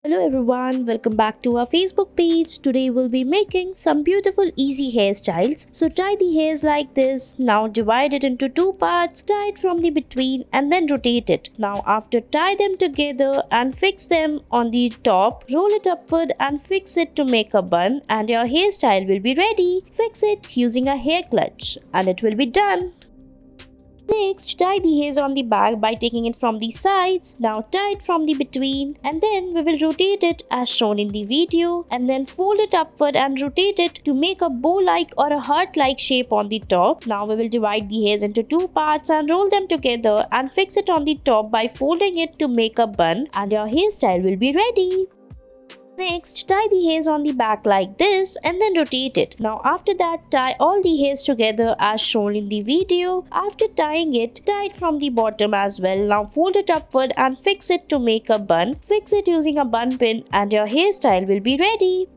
Hello everyone, welcome back to our Facebook page. Today we'll be making some beautiful easy hairstyles. So tie the hairs like this. Now divide it into two parts, tie it from the between and then rotate it. Now after tie them together and fix them on the top, roll it upward and fix it to make a bun and your hairstyle will be ready. Fix it using a hair clutch and it will be done. Next, tie the hairs on the back by taking it from the sides. Now tie it from the between and then we will rotate it as shown in the video and then fold it upward and rotate it to make a bow-like or a heart-like shape on the top. Now we will divide the hairs into two parts and roll them together and fix it on the top by folding it to make a bun and your hairstyle will be ready. Next, tie the hairs on the back like this and then rotate it. Now after that, tie all the hairs together as shown in the video. After tying it, tie it from the bottom as well. Now fold it upward and fix it to make a bun. Fix it using a bun pin and your hairstyle will be ready.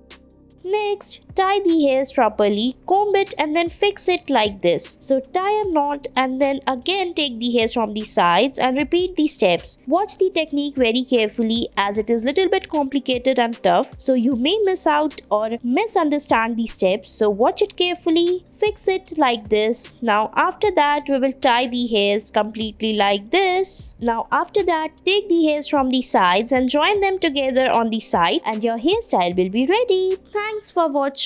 Next, tie the hairs properly, comb it and then fix it like this. So tie a knot and then again take the hairs from the sides and repeat the steps. Watch the technique very carefully as it is little bit complicated and tough, so you may miss out or misunderstand the steps. So watch it carefully, fix it like this. Now after that we will tie the hairs completely like this. Now after that, take the hairs from the sides and join them together on the side and your hairstyle will be ready. Thanks for watching.